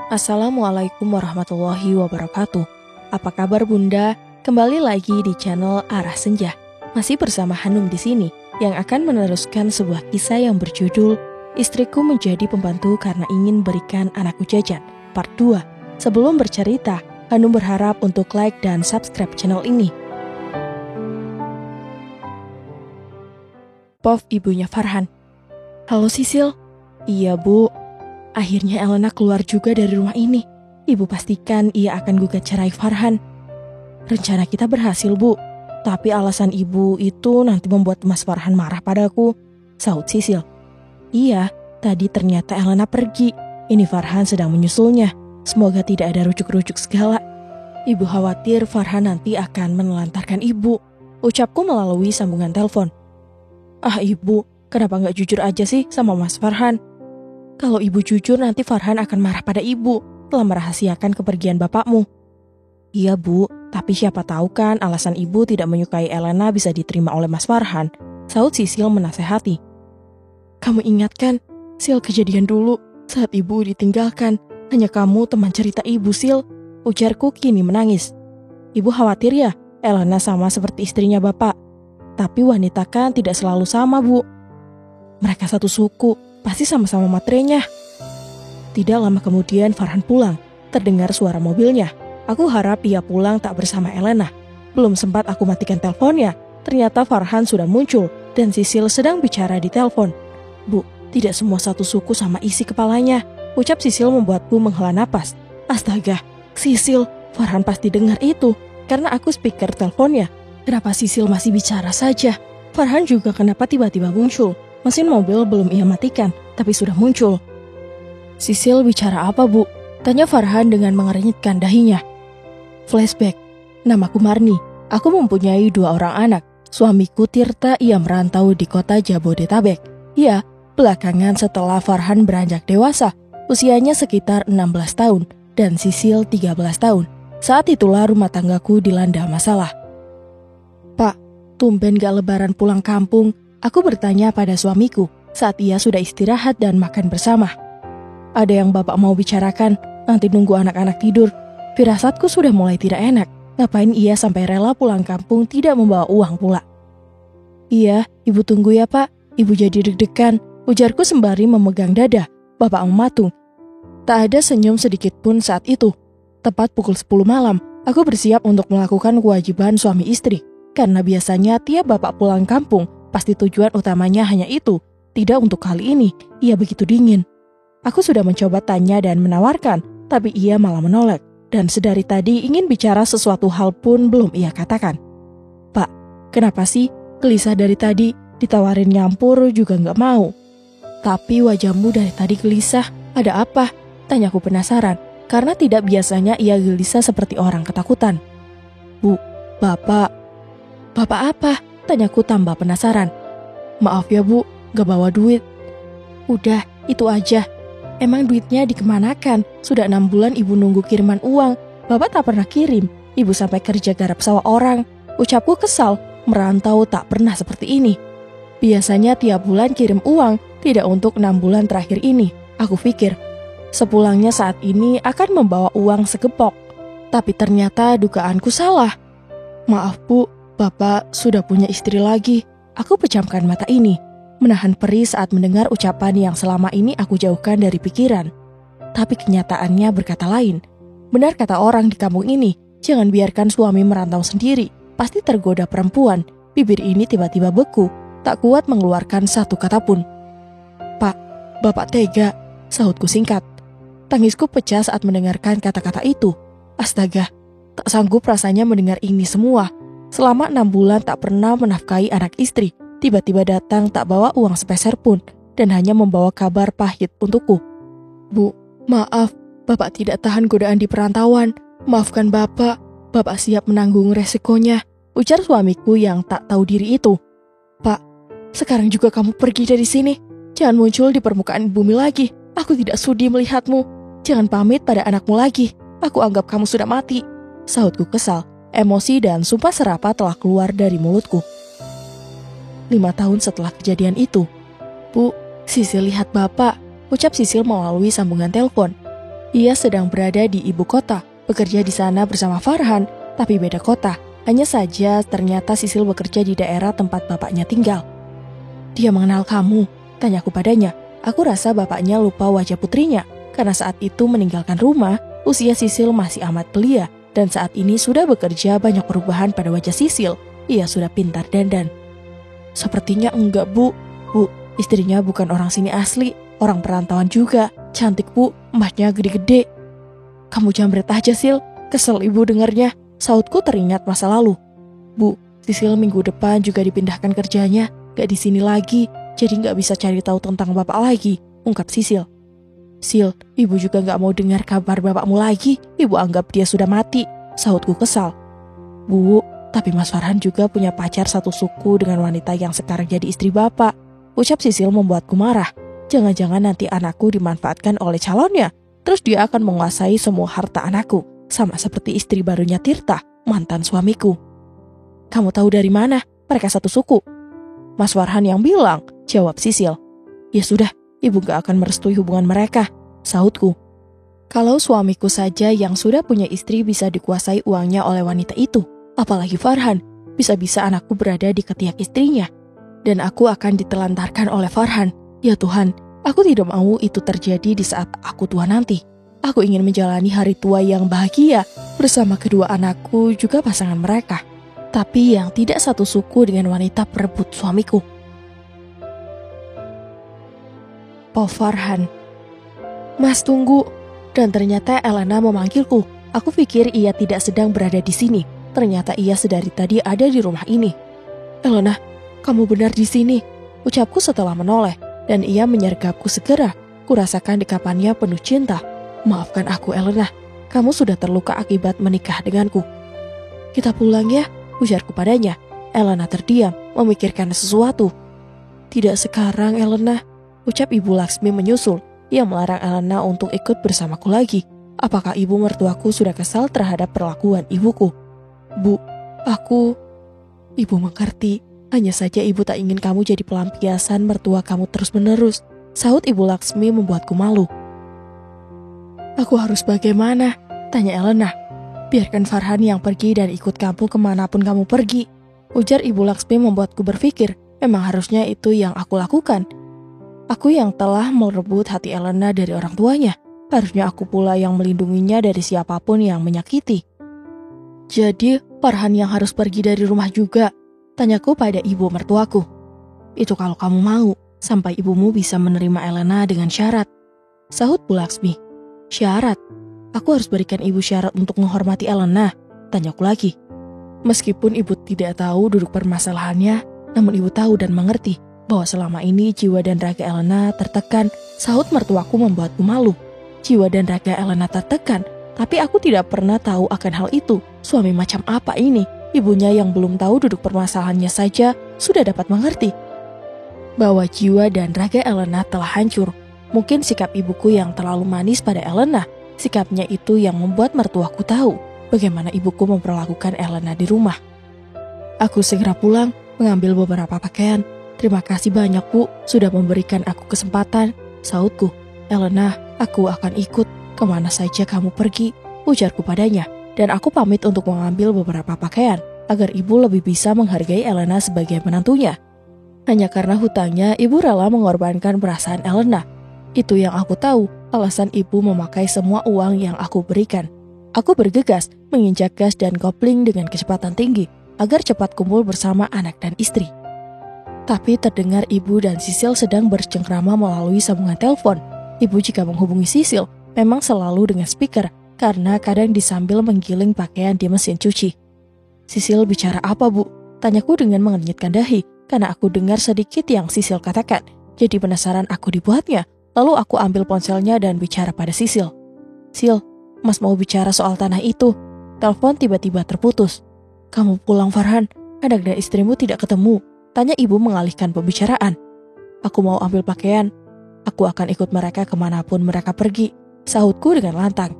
Assalamualaikum warahmatullahi wabarakatuh. Apa kabar Bunda? Kembali lagi di channel Arah Senja. Masih bersama Hanum di sini yang akan meneruskan sebuah kisah yang berjudul Istriku Menjadi Pembantu Karena Ingin Berikan Anakku Jajan, Part 2. Sebelum bercerita, Hanum berharap untuk like dan subscribe channel ini. Pov, ibunya Farhan. Halo Sisil. Iya Bu. Akhirnya Elena keluar juga dari rumah ini. Ibu pastikan ia akan gugat cerai Farhan. Rencana kita berhasil Bu. Tapi alasan ibu itu nanti membuat Mas Farhan marah padaku, sahut Sisil. Iya, tadi ternyata Elena pergi. Ini Farhan sedang menyusulnya. Semoga tidak ada rujuk-rujuk segala. Ibu khawatir Farhan nanti akan menelantarkan ibu, ucapku melalui sambungan telepon. Ah ibu, kenapa nggak jujur aja sih sama Mas Farhan? Kalau ibu jujur nanti Farhan akan marah pada ibu telah merahasiakan kepergian bapakmu. Iya Bu, tapi siapa tahu kan alasan ibu tidak menyukai Elena bisa diterima oleh Mas Farhan, sahut Sisil menasehati. Kamu ingat kan, Sil, kejadian dulu saat ibu ditinggalkan, hanya kamu teman cerita ibu Sil, ujarku kini menangis. Ibu khawatir ya, Elena sama seperti istrinya bapak. Tapi wanita kan tidak selalu sama Bu. Mereka satu suku, pasti sama-sama matrenya. Tidak lama kemudian Farhan pulang, terdengar suara mobilnya. Aku harap ia pulang tak bersama Elena. Belum sempat aku matikan teleponnya, ternyata Farhan sudah muncul dan Sisil sedang bicara di telepon. Bu, tidak semua satu suku sama isi kepalanya, ucap Sisil membuatku menghela napas. Astaga, Sisil, Farhan pasti dengar itu, karena aku speaker teleponnya. Kenapa Sisil masih bicara saja? Farhan juga kenapa tiba-tiba muncul? Mesin mobil belum ia matikan, tapi sudah muncul. Sisil bicara apa Bu? Tanya Farhan dengan mengernyitkan dahinya. Flashback, namaku Marni. Aku mempunyai 2 orang anak. Suamiku Tirta, ia merantau di kota Jabodetabek. Ya, belakangan setelah Farhan beranjak dewasa, usianya sekitar 16 tahun, dan Sisil 13 tahun. Saat itulah rumah tanggaku dilanda masalah. Pak, tumben gak lebaran pulang kampung? Aku bertanya pada suamiku saat ia sudah istirahat dan makan bersama. Ada yang bapak mau bicarakan, nanti nunggu anak-anak tidur. Firasatku sudah mulai tidak enak. Ngapain ia sampai rela pulang kampung tidak membawa uang pula? Iya, ibu tunggu ya Pak. Ibu jadi deg-degan, ujarku sembari memegang dada. Bapak mematung. Tak ada senyum sedikit pun saat itu. Tepat pukul 10 malam, aku bersiap untuk melakukan kewajiban suami istri. Karena biasanya tiap bapak pulang kampung, pasti tujuan utamanya hanya itu. Tidak untuk kali ini, ia begitu dingin. Aku sudah mencoba tanya dan menawarkan, tapi ia malah menolak. Dan sedari tadi ingin bicara sesuatu hal pun belum ia katakan. Pak, kenapa sih? Gelisah dari tadi, ditawarin nyampur juga nggak mau. Tapi wajahmu dari tadi gelisah, ada apa? Tanyaku penasaran, karena tidak biasanya ia gelisah seperti orang ketakutan. Bu, Bapak apa? Tanyaku tambah penasaran. Maaf ya Bu, gak bawa duit. Udah, itu aja. Emang duitnya dikemanakan? Sudah 6 bulan ibu nunggu kiriman uang. Bapak tak pernah kirim. Ibu sampai kerja garap sawah orang. Ucapku kesal, merantau tak pernah seperti ini. Biasanya tiap bulan kirim uang, tidak untuk 6 bulan terakhir ini. Aku pikir, sepulangnya saat ini akan membawa uang segepok. Tapi ternyata dugaanku salah. Maaf Bu, Bapak sudah punya istri lagi. Aku pejamkan mata ini, menahan perih saat mendengar ucapan yang selama ini aku jauhkan dari pikiran. Tapi kenyataannya berkata lain. Benar kata orang di kampung ini, jangan biarkan suami merantau sendiri. Pasti tergoda perempuan. Bibir ini tiba-tiba beku, tak kuat mengeluarkan satu kata pun. Pak, Bapak tega, sahutku singkat. Tangisku pecah saat mendengarkan kata-kata itu. Astaga, tak sanggup rasanya mendengar ini semua. Selama 6 bulan tak pernah menafkahi anak istri, tiba-tiba datang tak bawa uang sepeser pun, dan hanya membawa kabar pahit untukku. Bu, maaf, Bapak tidak tahan godaan di perantauan. Maafkan Bapak siap menanggung resikonya, ujar suamiku yang tak tahu diri itu. Pak, sekarang juga kamu pergi dari sini. Jangan muncul di permukaan bumi lagi. Aku tidak sudi melihatmu. Jangan pamit pada anakmu lagi. Aku anggap kamu sudah mati, sahutku kesal. Emosi dan sumpah serapah telah keluar dari mulutku. 5 tahun setelah kejadian itu. Bu, Sisil lihat Bapak, ucap Sisil melalui sambungan telepon. Ia sedang berada di ibu kota, bekerja di sana bersama Farhan, tapi beda kota. Hanya saja ternyata Sisil bekerja di daerah tempat bapaknya tinggal. Dia mengenal kamu, tanyaku padanya. Aku rasa bapaknya lupa wajah putrinya, karena saat itu meninggalkan rumah, usia Sisil masih amat belia, dan saat ini sudah bekerja banyak perubahan pada wajah Sisil. Ia sudah pintar dandan. Sepertinya enggak, Bu. Bu, istrinya bukan orang sini asli, orang perantauan juga. Cantik, Bu, emasnya gede-gede. Kamu jambret aja, Sil. Kesel ibu dengarnya. Sautku teringat masa lalu. Bu, Sisil minggu depan juga dipindahkan kerjanya. Gak di sini lagi, jadi gak bisa cari tahu tentang bapak lagi, ungkap Sisil. Sil, ibu juga gak mau dengar kabar bapakmu lagi. Ibu anggap dia sudah mati, sautku kesal. Bu, tapi Mas Farhan juga punya pacar satu suku dengan wanita yang sekarang jadi istri bapak. Ucap Sisil membuatku marah. Jangan-jangan nanti anakku dimanfaatkan oleh calonnya, terus dia akan menguasai semua harta anakku, sama seperti istri barunya Tirta, mantan suamiku. Kamu tahu dari mana? Mereka satu suku. Mas Farhan yang bilang, jawab Sisil. Ya sudah, ibu gak akan merestui hubungan mereka, sautku. Kalau suamiku saja yang sudah punya istri bisa dikuasai uangnya oleh wanita itu, apalagi Farhan, bisa-bisa anakku berada di ketiak istrinya. Dan aku akan ditelantarkan oleh Farhan. Ya Tuhan, aku tidak mau itu terjadi di saat aku tua nanti. Aku ingin menjalani hari tua yang bahagia bersama kedua anakku juga pasangan mereka. Tapi yang tidak satu suku dengan wanita perebut suamiku. Pak Farhan. Mas tunggu. Dan ternyata Elena memanggilku. Aku pikir ia tidak sedang berada di sini. Ternyata ia sedari tadi ada di rumah ini. Elena, kamu benar di sini, ucapku setelah menoleh. Dan ia menyergapku segera. Kurasakan dekapannya penuh cinta. Maafkan aku, Elena. Kamu sudah terluka akibat menikah denganku. Kita pulang ya, ujarku padanya. Elena terdiam, memikirkan sesuatu. Tidak sekarang, Elena, ucap Ibu Laksmi menyusul. Ia melarang Elena untuk ikut bersamaku lagi. Apakah ibu mertuaku sudah kesal terhadap perlakuan ibuku? Bu, aku... Ibu mengerti. Hanya saja ibu tak ingin kamu jadi pelampiasan mertua kamu terus-menerus. Saut Ibu Laksmi membuatku malu. Aku harus bagaimana? Tanya Elena. Biarkan Farhan yang pergi dan ikut kamu kemanapun kamu pergi. Ujar Ibu Laksmi membuatku berpikir, memang harusnya itu yang aku lakukan. Aku yang telah merebut hati Elena dari orang tuanya. Harusnya aku pula yang melindunginya dari siapapun yang menyakiti. Jadi Farhan yang harus pergi dari rumah juga? Tanyaku pada ibu mertuaku. Itu kalau kamu mau, sampai ibumu bisa menerima Elena dengan syarat. Sahut Bu Laksmi. Syarat? Aku harus berikan ibu syarat untuk menghormati Elena, tanyaku lagi. Meskipun ibu tidak tahu duduk permasalahannya, namun ibu tahu dan mengerti bahwa selama ini jiwa dan raga Elena tertekan. Sahut mertuaku membuatku malu. Jiwa dan raga Elena tertekan, tapi aku tidak pernah tahu akan hal itu. Suami macam apa ini? Ibunya yang belum tahu duduk permasalahannya saja sudah dapat mengerti bahwa jiwa dan raga Elena telah hancur. Mungkin sikap ibuku yang terlalu manis pada Elena. Sikapnya itu yang membuat mertuaku tahu bagaimana ibuku memperlakukan Elena di rumah. Aku segera pulang, mengambil beberapa pakaian. Terima kasih banyak, Bu, sudah memberikan aku kesempatan, sautku. Elena, aku akan ikut kemana saja kamu pergi, ujarku padanya. Dan aku pamit untuk mengambil beberapa pakaian, agar ibu lebih bisa menghargai Elena sebagai menantunya. Hanya karena hutangnya, ibu rela mengorbankan perasaan Elena. Itu yang aku tahu, alasan ibu memakai semua uang yang aku berikan. Aku bergegas, menginjak gas dan kopling dengan kecepatan tinggi, agar cepat kumpul bersama anak dan istri. Tapi terdengar ibu dan Sisil sedang bercengkrama melalui sambungan telepon. Ibu jika menghubungi Sisil, memang selalu dengan speaker, karena kadang disambil menggiling pakaian di mesin cuci. Sisil bicara apa, Bu? Tanyaku dengan mengernyitkan dahi, karena aku dengar sedikit yang Sisil katakan. Jadi penasaran aku dibuatnya. Lalu aku ambil ponselnya dan bicara pada Sisil. Sil, Mas mau bicara soal tanah itu. Telepon tiba-tiba terputus. Kamu pulang, Farhan. Anak dan istrimu tidak ketemu. Tanya ibu mengalihkan pembicaraan. Aku mau ambil pakaian. Aku akan ikut mereka kemanapun mereka pergi. Sahutku dengan lantang.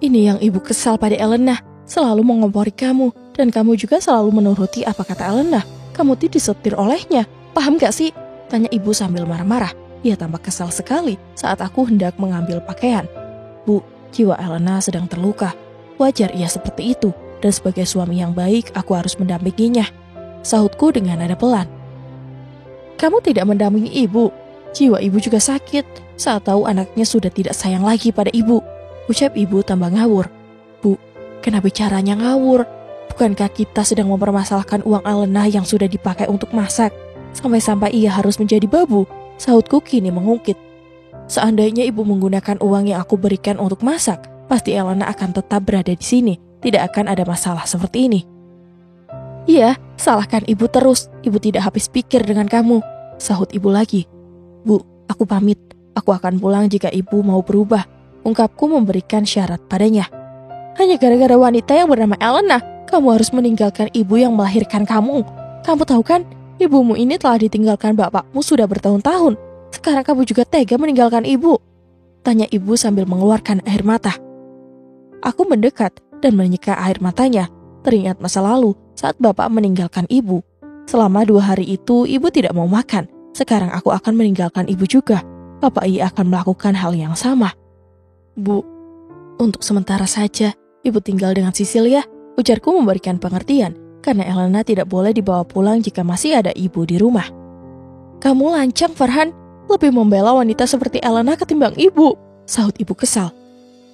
Ini yang ibu kesal pada Elena, selalu mengompori kamu, dan kamu juga selalu menuruti apa kata Elena. Kamu disetir olehnya, paham gak sih? Tanya ibu sambil marah-marah. Ia tampak kesal sekali saat aku hendak mengambil pakaian. Bu, jiwa Elena sedang terluka. Wajar ia seperti itu, dan sebagai suami yang baik aku harus mendampinginya. Sahutku dengan nada pelan. Kamu tidak mendampingi ibu. Jiwa ibu juga sakit saat tahu anaknya sudah tidak sayang lagi pada ibu. Ucap ibu tambah ngawur. Bu, kenapa bicaranya ngawur? Bukankah kita sedang mempermasalahkan uang Elena yang sudah dipakai untuk masak? Sampai-sampai ia harus menjadi babu. Sahutku kini mengungkit. Seandainya ibu menggunakan uang yang aku berikan untuk masak, pasti Elena akan tetap berada di sini. Tidak akan ada masalah seperti ini. Iya, salahkan ibu terus. Ibu tidak habis pikir dengan kamu. Sahut ibu lagi. Bu, aku pamit. Aku akan pulang jika ibu mau berubah. Ungkapku memberikan syarat padanya. Hanya gara-gara wanita yang bernama Elena, kamu harus meninggalkan ibu yang melahirkan kamu. Kamu tahu kan, ibumu ini telah ditinggalkan bapakmu sudah bertahun-tahun. Sekarang kamu juga tega meninggalkan ibu. Tanya ibu sambil mengeluarkan air mata. Aku mendekat dan menyeka air matanya. Teringat masa lalu saat bapak meninggalkan ibu. Selama 2 hari itu ibu tidak mau makan. Sekarang aku akan meninggalkan ibu juga. Apa ia akan melakukan hal yang sama? Bu, untuk sementara saja ibu tinggal dengan Sisil ya. Ujarku memberikan pengertian karena Elena tidak boleh dibawa pulang jika masih ada ibu di rumah. Kamu lancang, Farhan. Lebih membela wanita seperti Elena ketimbang ibu. Sahut ibu kesal.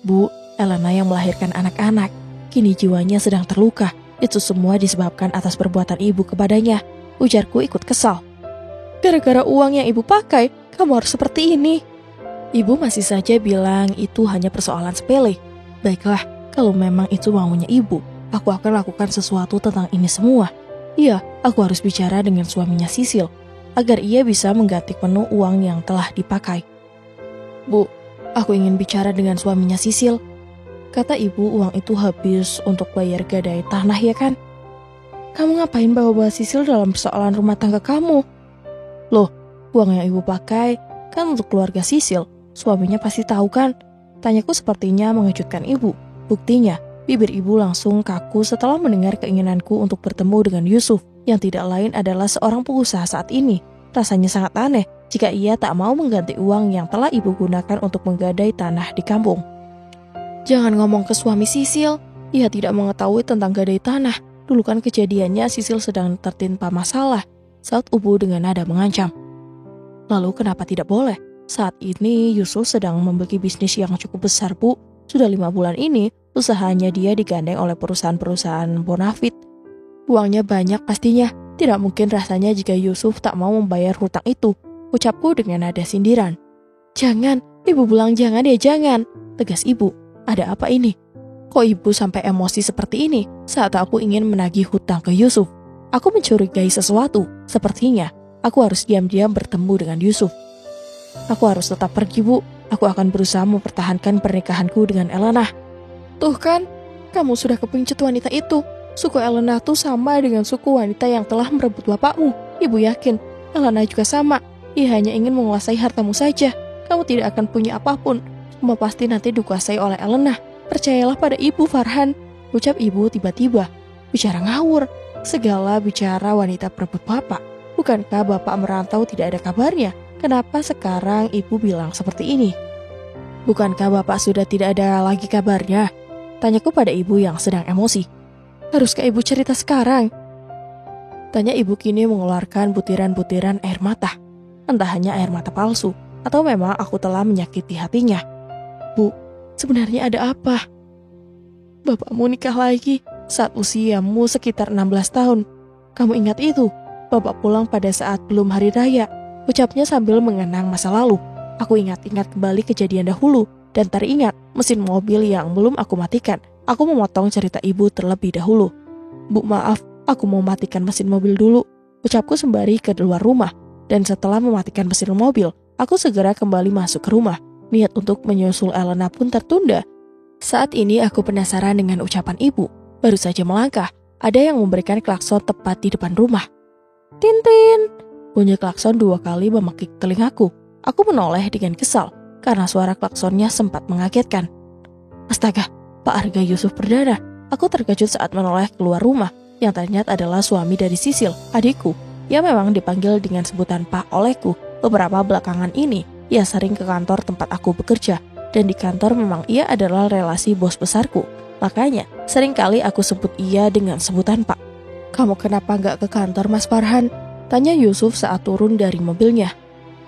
Bu, Elena yang melahirkan anak-anak. Kini jiwanya sedang terluka. Itu semua disebabkan atas perbuatan ibu kepadanya. Ujarku ikut kesal. Gara-gara uang yang ibu pakai, kamu harus seperti ini. Ibu masih saja bilang itu hanya persoalan sepele. Baiklah, kalau memang itu maunya ibu, aku akan lakukan sesuatu tentang ini semua. Iya, aku harus bicara dengan suaminya Sisil, agar ia bisa mengganti penuh uang yang telah dipakai. Bu, aku ingin bicara dengan suaminya Sisil. Kata ibu uang itu habis untuk bayar gadai tanah ya kan? Kamu ngapain bawa-bawa Sisil dalam persoalan rumah tangga kamu? Loh, uang yang ibu pakai kan untuk keluarga Sisil. Suaminya pasti tahu kan? Tanyaku sepertinya mengejutkan ibu. Buktinya, bibir ibu langsung kaku setelah mendengar keinginanku untuk bertemu dengan Yusuf, yang tidak lain adalah seorang pengusaha saat ini. Rasanya sangat aneh jika ia tak mau mengganti uang yang telah ibu gunakan untuk menggadai tanah di kampung. Jangan ngomong ke suami Sisil, ia tidak mengetahui tentang gadai tanah. Dulu kan kejadiannya Sisil sedang tertimpa masalah, saat ibu dengan nada mengancam. Lalu kenapa tidak boleh? Saat ini Yusuf sedang memiliki bisnis yang cukup besar, Bu. Sudah 5 bulan ini, usahanya dia digandeng oleh perusahaan-perusahaan bonafit. Uangnya banyak pastinya. Tidak mungkin rasanya jika Yusuf tak mau membayar hutang itu. Ucapku dengan nada sindiran. Jangan, ibu bilang jangan ya jangan. Tegas ibu, ada apa ini? Kok ibu sampai emosi seperti ini saat aku ingin menagih hutang ke Yusuf? Aku mencurigai sesuatu. Sepertinya, aku harus diam-diam bertemu dengan Yusuf. Aku harus tetap pergi, Bu. Aku akan berusaha mempertahankan pernikahanku dengan Elena. Tuh kan, kamu sudah kepincut wanita itu. Suku Elena tuh sama dengan suku wanita yang telah merebut bapakmu. Ibu yakin, Elena juga sama. Ia hanya ingin menguasai hartamu saja. Kamu tidak akan punya apapun. Semua pasti nanti dikuasai oleh Elena. Percayalah pada ibu, Farhan. Ucap ibu tiba-tiba. Bicara ngawur. Segala bicara wanita perebut bapak. Bukankah bapak merantau tidak ada kabarnya? Kenapa sekarang ibu bilang seperti ini? Bukankah bapak sudah tidak ada lagi kabarnya? Tanyaku pada ibu yang sedang emosi. Haruskah ibu cerita sekarang? Tanya ibu kini mengeluarkan butiran-butiran air mata. Entah hanya air mata palsu, atau memang aku telah menyakiti hatinya. Bu, sebenarnya ada apa? Bapakmu nikah lagi saat usiamu sekitar 16 tahun. Kamu ingat itu? Bapak pulang pada saat belum hari raya. Ucapnya sambil mengenang masa lalu. Aku ingat-ingat kembali kejadian dahulu dan teringat mesin mobil yang belum aku matikan. Aku memotong cerita ibu terlebih dahulu. Bu, maaf, aku mau matikan mesin mobil dulu. Ucapku sembari ke luar rumah. Dan setelah mematikan mesin mobil, aku segera kembali masuk ke rumah. Niat untuk menyusul Elena pun tertunda. Saat ini aku penasaran dengan ucapan ibu. Baru saja melangkah, ada yang memberikan klakson tepat di depan rumah. Tintin! Bunyi klakson 2 kali memekik telingaku. Aku menoleh dengan kesal karena suara klaksonnya sempat mengagetkan. Astaga, Pak Arga Yusuf Perdana. Aku terkejut saat menoleh keluar rumah. Yang ternyata adalah suami dari Sisil, adikku. Ia memang dipanggil dengan sebutan Pak olehku. beberapa belakangan ini ia sering ke kantor tempat aku bekerja. Dan di kantor memang ia adalah relasi bos besarku. Makanya seringkali aku sebut ia dengan sebutan Pak. Kamu kenapa nggak ke kantor Mas Farhan? Tanya Yusuf saat turun dari mobilnya.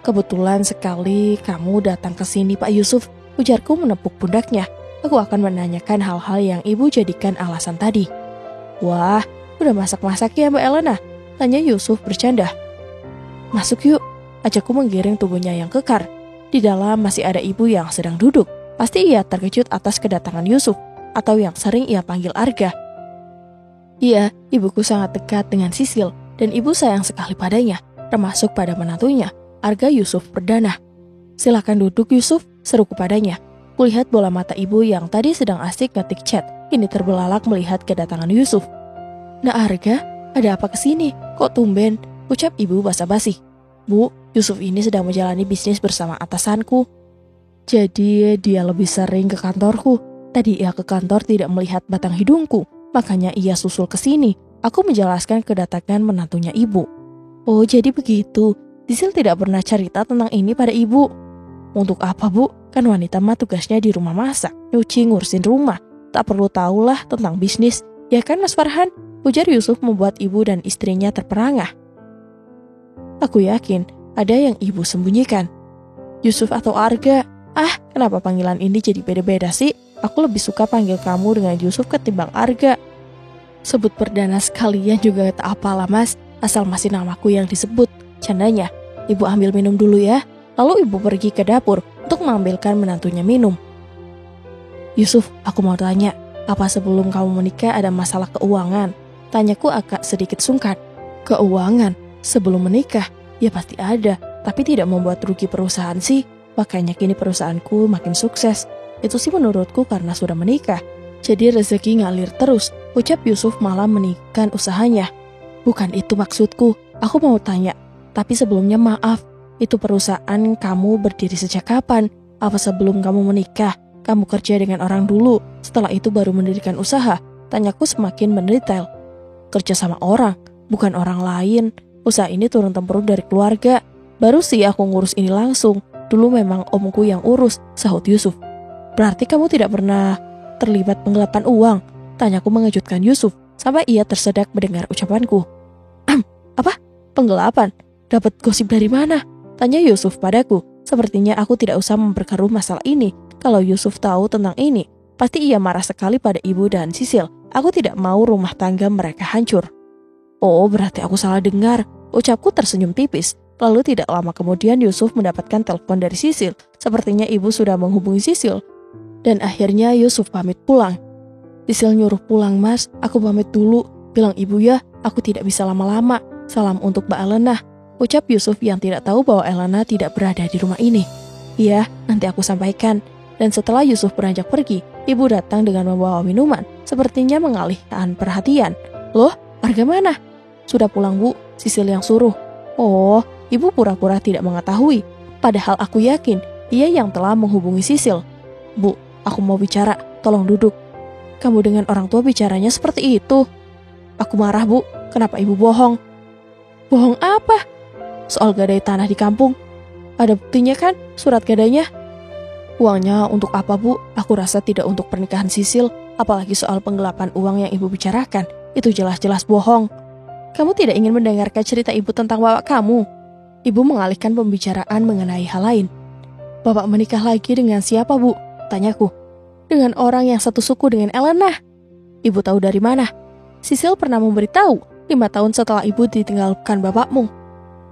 Kebetulan sekali kamu datang ke sini Pak Yusuf, ujarku menepuk pundaknya. Aku akan menanyakan hal-hal yang ibu jadikan alasan tadi. Wah, udah masak-masak ya Mbak Elena? Tanya Yusuf bercanda. Masuk yuk, ajakku menggiring tubuhnya yang kekar. Di dalam masih ada ibu yang sedang duduk. Pasti ia terkejut atas kedatangan Yusuf, atau yang sering ia panggil Arga. Iya, ibuku sangat dekat dengan Sisil, dan ibu sayang sekali padanya, termasuk pada menantunya, Arga Yusuf Perdana. Silakan duduk Yusuf, seruku padanya. Kulihat bola mata ibu yang tadi sedang asik ngetik chat, ini terbelalak melihat kedatangan Yusuf. Nah Arga, ada apa kesini? Kok tumben? Ucap ibu basa-basi. Bu, Yusuf ini sedang menjalani bisnis bersama atasanku. Jadi dia lebih sering ke kantorku. Tadi ia ke kantor tidak melihat batang hidungku, makanya ia susul ke sini. Aku menjelaskan kedatangan menantunya ibu. Oh jadi begitu, Sisil tidak pernah cerita tentang ini pada ibu. Untuk apa bu? Kan wanita mah tugasnya di rumah masak, nyuci, ngurusin rumah. Tak perlu tahulah tentang bisnis. Ya kan Mas Farhan? Ujar Yusuf membuat ibu dan istrinya terperangah. Aku yakin ada yang ibu sembunyikan. Yusuf atau Arga? Ah, kenapa panggilan ini jadi beda-beda sih? Aku lebih suka panggil kamu dengan Yusuf ketimbang Arga. Sebut perdana sekalian juga tak apalah mas, asal masih namaku yang disebut. Candanya, ibu ambil minum dulu ya. Lalu ibu pergi ke dapur untuk mengambilkan menantunya minum. Yusuf, aku mau tanya, apa sebelum kamu menikah ada masalah keuangan? Tanyaku agak sedikit sungkan. Keuangan? Sebelum menikah? Ya pasti ada, tapi tidak membuat rugi perusahaan sih. Makanya kini perusahaanku makin sukses. Itu sih menurutku karena sudah menikah. Jadi rezeki ngalir terus, ucap Yusuf malah meningkatkan usahanya. Bukan itu maksudku, aku mau tanya. Tapi sebelumnya maaf, itu perusahaan kamu berdiri sejak kapan? Apa sebelum kamu menikah, kamu kerja dengan orang dulu, setelah itu baru mendirikan usaha? Tanyaku semakin mendetail. Kerja sama orang, bukan orang lain. Usaha ini turun-temurun dari keluarga. Baru sih aku ngurus ini langsung. Dulu memang omku yang urus, sahut Yusuf. Berarti kamu tidak pernah terlibat penggelapan uang? Tanyaku mengejutkan Yusuf, sampai ia tersedak mendengar ucapanku. Apa? Penggelapan? Dapat gosip dari mana? Tanya Yusuf padaku. Sepertinya aku tidak usah memperkeruh masalah ini. Kalau Yusuf tahu tentang ini, pasti ia marah sekali pada ibu dan Sisil. Aku tidak mau rumah tangga mereka hancur. Oh, berarti aku salah dengar. Ucapku tersenyum tipis. Lalu tidak lama kemudian Yusuf mendapatkan telepon dari Sisil. Sepertinya ibu sudah menghubungi Sisil. Dan akhirnya Yusuf pamit pulang. Sisil nyuruh pulang mas, aku pamit dulu. Bilang ibu ya, aku tidak bisa lama-lama. Salam untuk Mbak Elena. Ucap Yusuf yang tidak tahu bahwa Elena tidak berada di rumah ini. Iya, nanti aku sampaikan. Dan setelah Yusuf beranjak pergi, ibu datang dengan membawa minuman. Sepertinya mengalihkan perhatian. Loh, Arga mana? Sudah pulang bu, Sisil yang suruh. Oh, ibu pura-pura tidak mengetahui. Padahal aku yakin ia yang telah menghubungi Sisil. Bu, aku mau bicara, tolong duduk. Kamu dengan orang tua bicaranya seperti itu. Aku marah bu, kenapa ibu bohong? Bohong apa? Soal gadai tanah di kampung. Ada buktinya kan, surat gadainya? Uangnya untuk apa bu? Aku rasa tidak untuk pernikahan Sisil. Apalagi soal penggelapan uang yang ibu bicarakan. Itu jelas-jelas bohong. Kamu tidak ingin mendengarkan cerita ibu tentang bapak kamu? Ibu mengalihkan pembicaraan mengenai hal lain. Bapak menikah lagi dengan siapa bu? Tanyaku. Dengan orang yang satu suku dengan Elena. Ibu tahu dari mana? Sisil pernah memberitahu 5 tahun setelah ibu ditinggalkan bapakmu.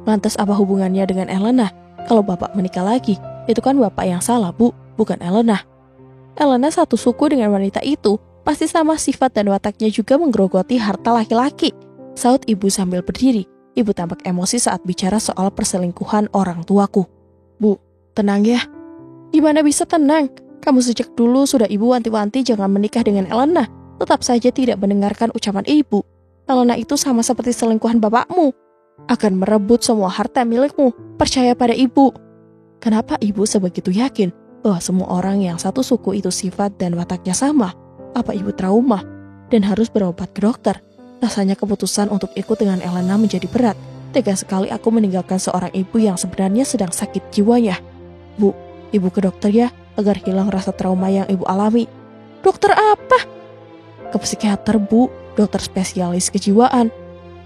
Lantas apa hubungannya dengan Elena? Kalau bapak menikah lagi, itu kan bapak yang salah bu, bukan Elena. Elena satu suku dengan wanita itu, pasti sama sifat dan wataknya juga menggerogoti harta laki-laki. Saut ibu sambil berdiri. Ibu tampak emosi saat bicara soal perselingkuhan orang tuaku. Bu, tenang ya. Gimana bisa tenang? Kamu sejak dulu sudah ibu wanti-wanti jangan menikah dengan Elena. Tetap saja tidak mendengarkan ucapan ibu. Elena itu sama seperti selingkuhan bapakmu. Akan merebut semua harta milikmu. Percaya pada ibu. Kenapa ibu sebegitu yakin bahwa semua orang yang satu suku itu sifat dan wataknya sama? Apa ibu trauma dan harus berobat ke dokter? Rasanya keputusan untuk ikut dengan Elena menjadi berat. Tega sekali aku meninggalkan seorang ibu yang sebenarnya sedang sakit jiwanya. Bu, ibu ke dokter ya, agar hilang rasa trauma yang ibu alami. Dokter apa? Ke psikiater, Bu, dokter spesialis kejiwaan.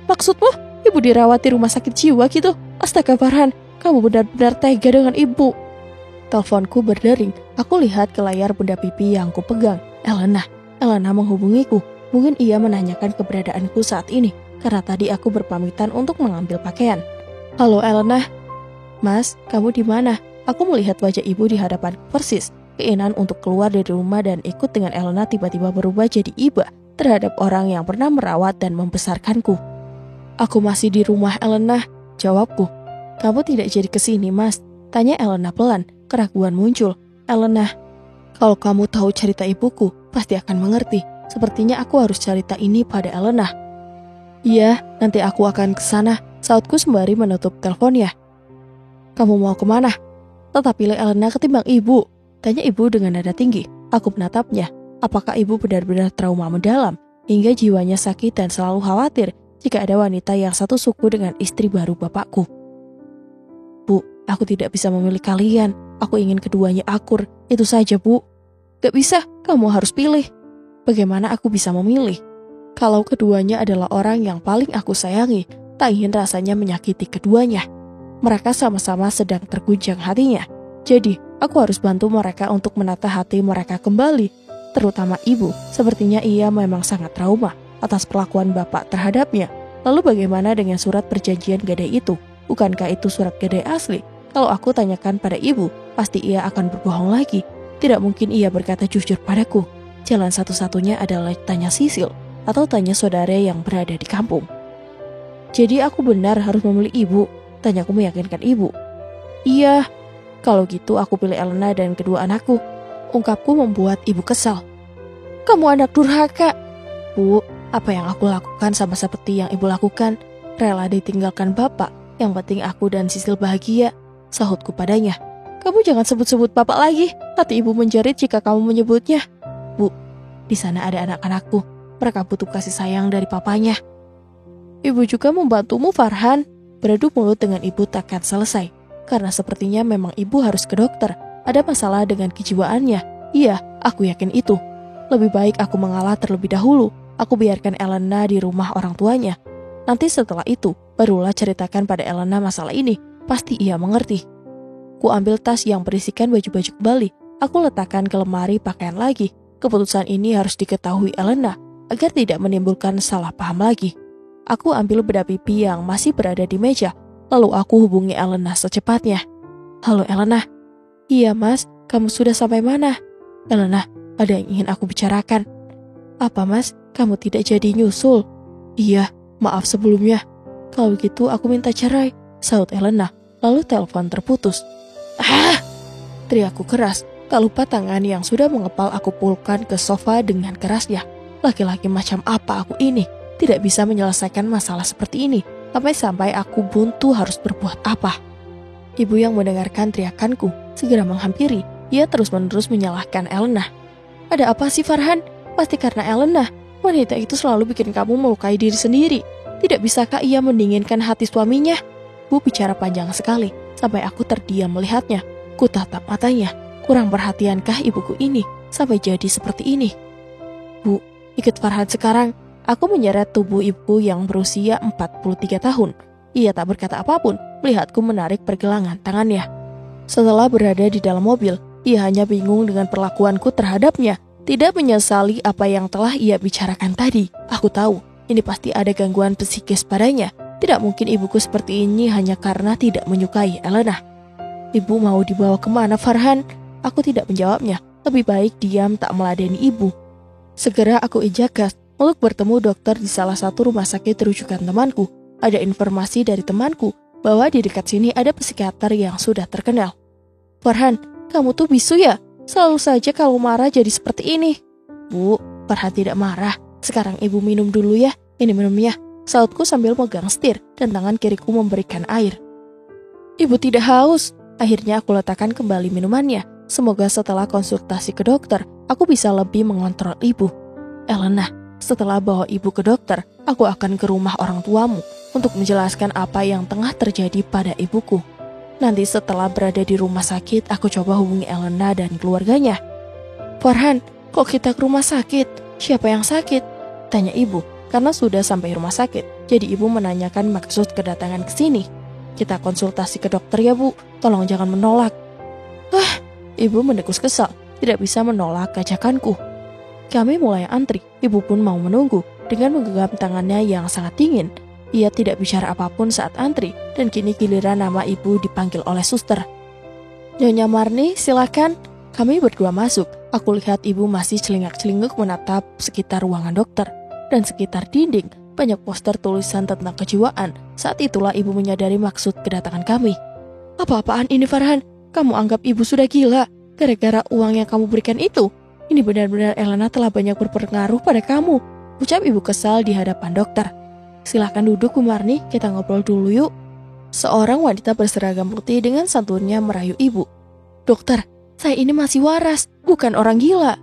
Maksudmu, ibu dirawat di rumah sakit jiwa gitu? Astaga Farhan, kamu benar-benar tega dengan ibu. Teleponku berdering, aku lihat ke layar bunda pipi yang kupegang. Elena menghubungiku. Mungkin ia menanyakan keberadaanku saat ini, karena tadi aku berpamitan untuk mengambil pakaian. Halo Elena. Mas, kamu di mana? Aku melihat wajah ibu di hadapanku persis. Keinginan untuk keluar dari rumah dan ikut dengan Elena tiba-tiba berubah jadi iba terhadap orang yang pernah merawat dan membesarkanku. Aku masih di rumah Elena, jawabku. Kamu tidak jadi kesini Mas, tanya Elena pelan. Keraguan muncul. Elena, kalau kamu tahu cerita ibuku, pasti akan mengerti. Sepertinya aku harus cerita ini pada Elena. Iya, nanti aku akan ke sana, sautku sembari menutup teleponnya. Kamu mau kemana? Tetap pilih Elena ketimbang ibu, tanya ibu dengan nada tinggi. Aku menatapnya. Apakah ibu benar-benar trauma mendalam, hingga jiwanya sakit dan selalu khawatir jika ada wanita yang satu suku dengan istri baru bapakku? Bu, aku tidak bisa memilih kalian. Aku ingin keduanya akur, itu saja Bu. Gak bisa, kamu harus pilih. Bagaimana aku bisa memilih? Kalau keduanya adalah orang yang paling aku sayangi, tak ingin rasanya menyakiti keduanya. Mereka sama-sama sedang terguncang hatinya. Jadi, aku harus bantu mereka untuk menata hati mereka kembali. Terutama ibu, sepertinya ia memang sangat trauma atas perlakuan bapak terhadapnya. Lalu bagaimana dengan surat perjanjian gadai itu? Bukankah itu surat gadai asli? Kalau aku tanyakan pada ibu, pasti ia akan berbohong lagi. Tidak mungkin ia berkata jujur padaku. Jalan satu-satunya adalah tanya Sisil atau tanya saudara yang berada di kampung. Jadi aku benar harus memilih ibu, tanyaku meyakinkan ibu. Iya, kalau gitu aku pilih Elena dan kedua anakku. Ungkapku membuat ibu kesal. Kamu anak durhaka. Bu, apa yang aku lakukan sama seperti yang ibu lakukan. Rela ditinggalkan bapak, yang penting aku dan Sisil bahagia, sahutku padanya. Kamu jangan sebut-sebut bapak lagi, hati ibu menjerit jika kamu menyebutnya. Bu, di sana ada anak-anakku, mereka butuh kasih sayang dari papanya. Ibu juga membantumu Farhan. Beradu mulut dengan ibu takkan selesai, karena sepertinya memang ibu harus ke dokter. Ada masalah dengan kejiwaannya. Iya, aku yakin itu. Lebih baik aku mengalah terlebih dahulu. Aku biarkan Elena di rumah orang tuanya. Nanti setelah itu, barulah ceritakan pada Elena masalah ini. Pasti ia mengerti. Ku ambil tas yang berisikan baju-baju kembali. Aku letakkan ke lemari pakaian lagi. Keputusan ini harus diketahui Elena, agar tidak menimbulkan salah paham lagi. Aku ambil bedak pipi yang masih berada di meja. Lalu aku hubungi Elena secepatnya. Halo Elena. Iya Mas, kamu sudah sampai mana? Elena, ada yang ingin aku bicarakan. Apa Mas, kamu tidak jadi nyusul? Iya, maaf sebelumnya. Kalau gitu aku minta cerai, saut Elena. Lalu telepon terputus. Ah! Teriakku keras. Tak lupa tangan yang sudah mengepal aku pulkan ke sofa dengan kerasnya. Laki-laki macam apa aku ini? Tidak bisa menyelesaikan masalah seperti ini. Sampai-sampai aku buntu harus berbuat apa? Ibu yang mendengarkan teriakanku segera menghampiri. Ia terus-menerus menyalahkan Elena. Ada apa sih Farhan? Pasti karena Elena. Wanita itu selalu bikin kamu melukai diri sendiri. Tidak bisakah ia mendinginkan hati suaminya? Bu bicara panjang sekali, sampai aku terdiam melihatnya. Ku tatap matanya. Kurang perhatiankah ibuku ini sampai jadi seperti ini? Bu, ikut Farhan sekarang. Aku menyeret tubuh ibu yang berusia 43 tahun. Ia tak berkata apapun, melihatku menarik pergelangan tangannya. Setelah berada di dalam mobil, ia hanya bingung dengan perlakuanku terhadapnya. Tidak menyesali apa yang telah ia bicarakan tadi. Aku tahu, ini pasti ada gangguan psikis padanya. Tidak mungkin ibuku seperti ini hanya karena tidak menyukai Elena. Ibu mau dibawa kemana Farhan? Aku tidak menjawabnya. Lebih baik diam tak meladeni ibu. Segera aku ijak gas untuk bertemu dokter di salah satu rumah sakit rujukan temanku. Ada informasi dari temanku bahwa di dekat sini ada psikiater yang sudah terkenal. Farhan, kamu tuh bisu ya? Selalu saja kalau marah jadi seperti ini. Bu, Farhan tidak marah. Sekarang ibu minum dulu ya. Ini minumnya, sautku sambil megang setir dan tangan kiriku memberikan air. Ibu tidak haus. Akhirnya aku letakkan kembali minumannya. Semoga setelah konsultasi ke dokter, aku bisa lebih mengontrol ibu. Elena, setelah bawa ibu ke dokter, aku akan ke rumah orang tuamu. untuk menjelaskan apa yang tengah terjadi pada ibuku. Nanti setelah berada di rumah sakit, aku coba hubungi Elena dan keluarganya. Farhan, kok kita ke rumah sakit? Siapa yang sakit? Tanya ibu, karena sudah sampai rumah sakit. Jadi ibu menanyakan maksud kedatangan ke sini. Kita konsultasi ke dokter ya bu, tolong jangan menolak. Ibu mendekus kesal, tidak bisa menolak ajakanku. Kami mulai antri, ibu pun mau menunggu, dengan menggenggam tangannya yang sangat dingin. Ia tidak bicara apapun saat antri, dan kini giliran nama ibu dipanggil oleh suster. Nyonya Marni, silakan. Kami berdua masuk. Aku lihat ibu masih celingak-celinguk menatap sekitar ruangan dokter. Dan sekitar dinding, banyak poster tulisan tentang kejiwaan. Saat itulah ibu menyadari maksud kedatangan kami. Apa-apaan ini Farhan? Kamu anggap ibu sudah gila? Gara-gara uang yang kamu berikan itu? Ini benar-benar Elena telah banyak berpengaruh pada kamu. Ucap ibu kesal di hadapan dokter. Silakan duduk Bu Marni, kita ngobrol dulu yuk. Seorang wanita berseragam putih dengan santunnya merayu ibu. Dokter, saya ini masih waras, bukan orang gila.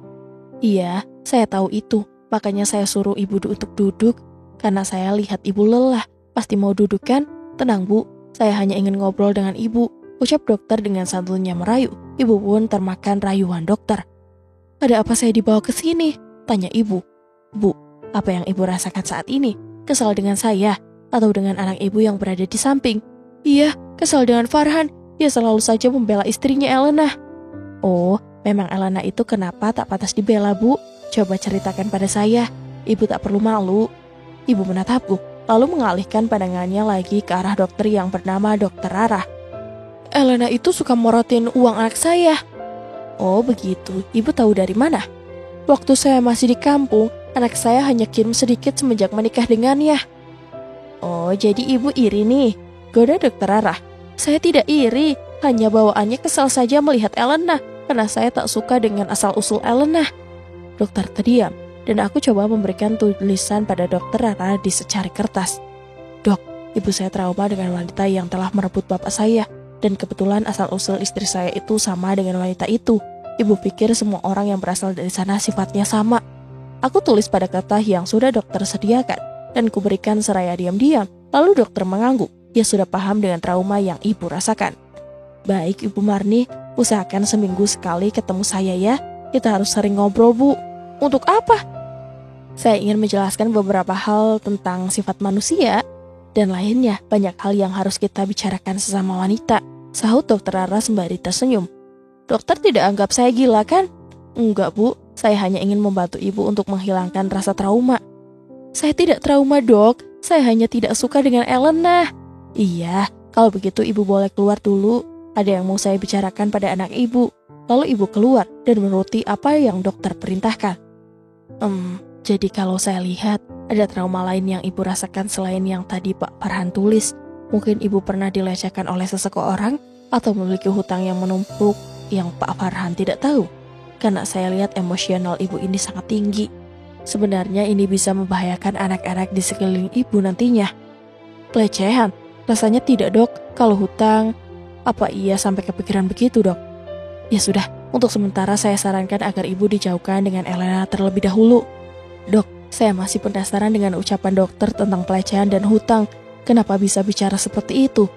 Iya, saya tahu itu. Makanya saya suruh ibu untuk duduk. Karena saya lihat ibu lelah. Pasti mau duduk kan? Tenang bu, saya hanya ingin ngobrol dengan ibu. Ucap dokter dengan santunnya merayu. Ibu pun termakan rayuan dokter. Ada apa saya dibawa ke sini? Tanya ibu. Bu, apa yang ibu rasakan saat ini? Kesal dengan saya? Atau dengan anak ibu yang berada di samping? Iya, kesal dengan Farhan. Dia selalu saja membela istrinya Elena. Oh, memang Elena itu kenapa tak pantas dibela bu? Coba ceritakan pada saya. Ibu tak perlu malu. Ibu menatapku, lalu mengalihkan pandangannya lagi ke arah dokter yang bernama Dokter Rara. Elena itu suka morotin uang anak saya. Oh begitu, ibu tahu dari mana? Waktu saya masih di kampung, anak saya hanya kirim sedikit semenjak menikah dengannya. Oh, jadi ibu iri nih? Goda Dokter Rara. Saya tidak iri, hanya bawaannya kesal saja melihat Elena, karena saya tak suka dengan asal-usul Elena. Dokter terdiam, dan aku coba memberikan tulisan pada Dokter Rara di secari kertas. Dok, ibu saya trauma dengan wanita yang telah merebut bapak saya, dan kebetulan asal-usul istri saya itu sama dengan wanita itu. Ibu pikir semua orang yang berasal dari sana sifatnya sama. Aku tulis pada kertas yang sudah dokter sediakan, dan kuberikan seraya diam-diam. Lalu dokter mengangguk. Dia sudah paham dengan trauma yang ibu rasakan. Baik Ibu Marni, usahakan seminggu sekali ketemu saya ya. Kita harus sering ngobrol bu. Untuk apa? Saya ingin menjelaskan beberapa hal tentang sifat manusia, dan lainnya banyak hal yang harus kita bicarakan sesama wanita. Sahut Dokter Rara sembari tersenyum. Dokter tidak anggap saya gila kan? Enggak bu, saya hanya ingin membantu ibu untuk menghilangkan rasa trauma. Saya tidak trauma dok, saya hanya tidak suka dengan Elena. Iya, kalau begitu ibu boleh keluar dulu. Ada yang mau saya bicarakan pada anak ibu. Lalu ibu keluar dan menuruti apa yang dokter perintahkan. Jadi kalau saya lihat ada trauma lain yang ibu rasakan selain yang tadi Pak Farhan tulis. Mungkin ibu pernah dilecehkan oleh seseorang atau memiliki hutang yang menumpuk yang Pak Farhan tidak tahu. Karena saya lihat emosional ibu ini sangat tinggi. Sebenarnya ini bisa membahayakan anak-anak di sekeliling ibu nantinya. Pelecehan? Rasanya tidak dok. Kalau hutang, apa iya sampai kepikiran begitu dok? Ya sudah, untuk sementara saya sarankan agar ibu dijauhkan dengan Elena terlebih dahulu. Dok, saya masih penasaran dengan ucapan dokter tentang pelecehan dan hutang. Kenapa bisa bicara seperti itu?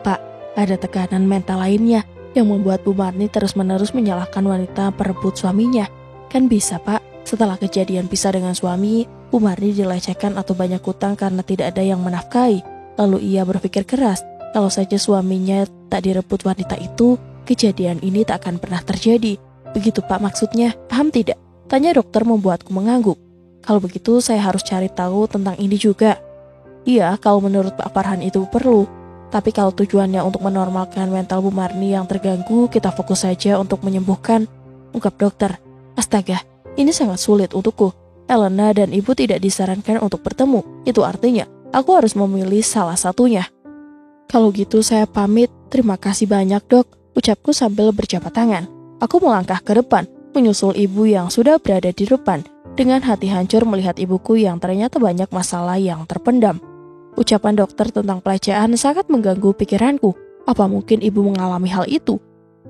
Pak, ada tekanan mental lainnya yang membuat Bu Marni terus-menerus menyalahkan wanita perebut suaminya. Kan bisa pak, setelah kejadian pisah dengan suami, Bu Marni dilecehkan atau banyak hutang karena tidak ada yang menafkahi. Lalu ia berpikir keras, kalau saja suaminya tak direbut wanita itu, kejadian ini tak akan pernah terjadi. Begitu pak maksudnya, paham tidak? Tanya dokter membuatku mengangguk. Kalau begitu saya harus cari tahu tentang ini juga. Iya, kalau menurut Pak Farhan itu perlu. Tapi kalau tujuannya untuk menormalkan mental Bu Marni yang terganggu, kita fokus saja untuk menyembuhkan. Ungkap dokter. Astaga, ini sangat sulit untukku. Elena dan ibu tidak disarankan untuk bertemu. Itu artinya, aku harus memilih salah satunya. Kalau gitu saya pamit. Terima kasih banyak dok, ucapku sambil berjabat tangan. Aku melangkah ke depan, menyusul ibu yang sudah berada di depan. Dengan hati hancur melihat ibuku yang ternyata banyak masalah yang terpendam. Ucapan dokter tentang pelecehan sangat mengganggu pikiranku. Apa mungkin ibu mengalami hal itu?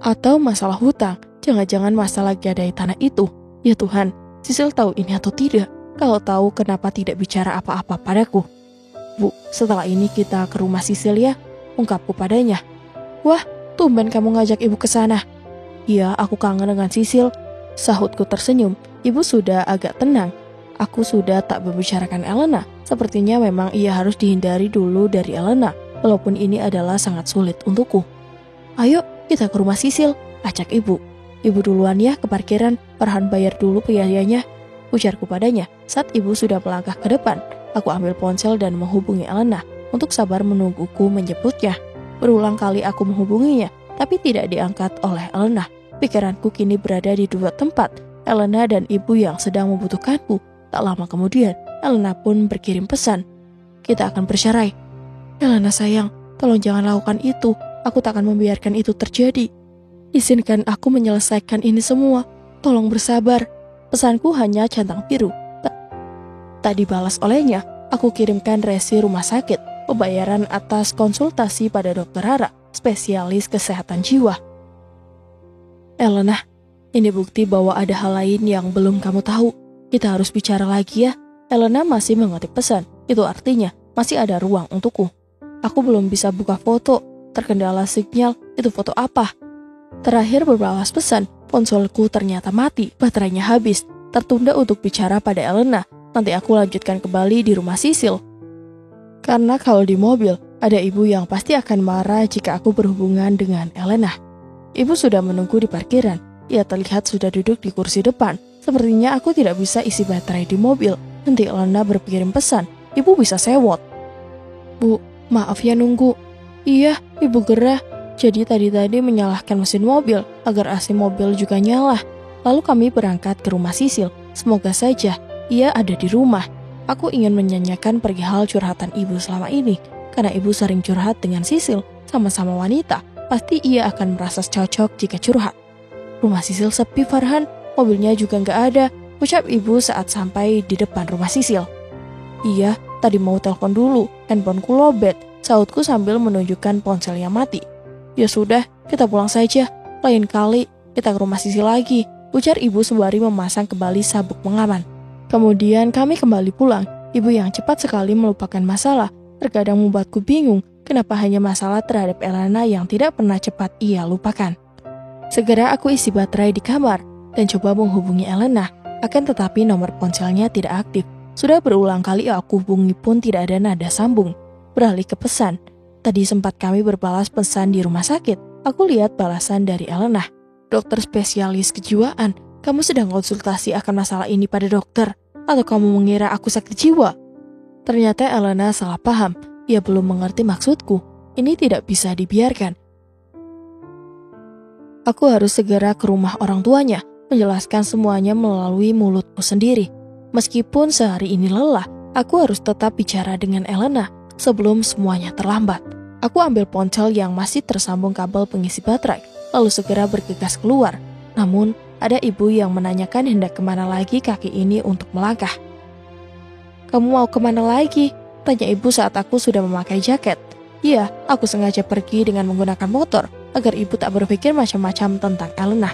Atau masalah hutang? Jangan-jangan masalah gadai tanah itu? Ya Tuhan, Sisil tahu ini atau tidak? Kalau tahu, kenapa tidak bicara apa-apa padaku? Bu, setelah ini kita ke rumah Sisil ya, ungkapku padanya. Wah, tumben kamu ngajak ibu ke sana. Iya, aku kangen dengan Sisil, sahutku tersenyum. Ibu sudah agak tenang. Aku sudah tak membicarakan Elena. Sepertinya memang ia harus dihindari dulu dari Elena, walaupun ini adalah sangat sulit untukku. Ayo, kita ke rumah Sisil, ajak ibu. Ibu duluan ya ke parkiran, Farhan bayar dulu biayanya, ujarku padanya saat ibu sudah melangkah ke depan. Aku ambil ponsel dan menghubungi Elena untuk sabar menungguku menjemputnya. Berulang kali aku menghubunginya, tapi tidak diangkat oleh Elena. Pikiranku kini berada di dua tempat, Elena dan ibu yang sedang membutuhkanku. Tak lama kemudian, Elena pun berkirim pesan. Kita akan bercerai. Elena sayang, tolong jangan lakukan itu. Aku tak akan membiarkan itu terjadi. Izinkan aku menyelesaikan ini semua. Tolong bersabar. Pesanku hanya centang biru. Tak dibalas olehnya. Aku kirimkan resi rumah sakit, pembayaran atas konsultasi pada Dokter Rara, spesialis kesehatan jiwa. Elena, ini bukti bahwa ada hal lain yang belum kamu tahu. Kita harus bicara lagi ya. Elena masih mengetik pesan. Itu artinya masih ada ruang untukku. Aku belum bisa buka foto. Terkendala sinyal. Itu foto apa? Terakhir berbalas pesan, ponselku ternyata mati, baterainya habis. Tertunda untuk bicara pada Elena. Nanti aku lanjutkan kembali di rumah Sisil. Karena kalau di mobil, ada ibu yang pasti akan marah jika aku berhubungan dengan Elena. Ibu sudah menunggu di parkiran. Ia terlihat sudah duduk di kursi depan. Sepertinya aku tidak bisa isi baterai di mobil. Nanti Elena berkirim pesan, ibu bisa sewot. Bu, maaf ya nunggu. Iya, ibu gerah. Jadi tadi menyalahkan mesin mobil agar AC mobil juga nyala. Lalu kami berangkat ke rumah Sisil. Semoga saja ia ada di rumah. Aku ingin menyanyikan perihal curhatan ibu selama ini. Karena ibu sering curhat dengan Sisil, sama-sama wanita. Pasti ia akan merasa cocok jika curhat. Rumah Sisil sepi Farhan, mobilnya juga nggak ada, ucap ibu saat sampai di depan rumah Sisil. Iya, tadi mau telepon dulu, handphoneku lobet, sautku sambil menunjukkan ponsel yang mati. Ya sudah, kita pulang saja. Lain kali, kita ke rumah Sisil lagi, ujar ibu sembari memasang kembali sabuk pengaman. Kemudian kami kembali pulang. Ibu yang cepat sekali melupakan masalah, terkadang membuatku bingung kenapa hanya masalah terhadap Elena yang tidak pernah cepat ia lupakan. Segera aku isi baterai di kamar dan coba menghubungi Elena, akan tetapi nomor ponselnya tidak aktif. Sudah berulang kali aku hubungi pun tidak ada nada sambung. Beralih ke pesan. Tadi sempat kami berbalas pesan di rumah sakit. Aku lihat balasan dari Elena. Dokter spesialis kejiwaan, kamu sedang konsultasi akan masalah ini pada dokter? Atau kamu mengira aku sakit jiwa? Ternyata Elena salah paham. Ia belum mengerti maksudku. Ini tidak bisa dibiarkan. Aku harus segera ke rumah orang tuanya, menjelaskan semuanya melalui mulutku sendiri. Meskipun sehari ini lelah, aku harus tetap bicara dengan Elena sebelum semuanya terlambat. Aku ambil ponsel yang masih tersambung kabel pengisi baterai, lalu segera bergegas keluar. Namun, ada ibu yang menanyakan hendak kemana lagi kaki ini untuk melangkah. Kamu mau kemana lagi? Tanya ibu saat aku sudah memakai jaket. Iya, aku sengaja pergi dengan menggunakan motor, agar ibu tak berpikir macam-macam tentang Elena.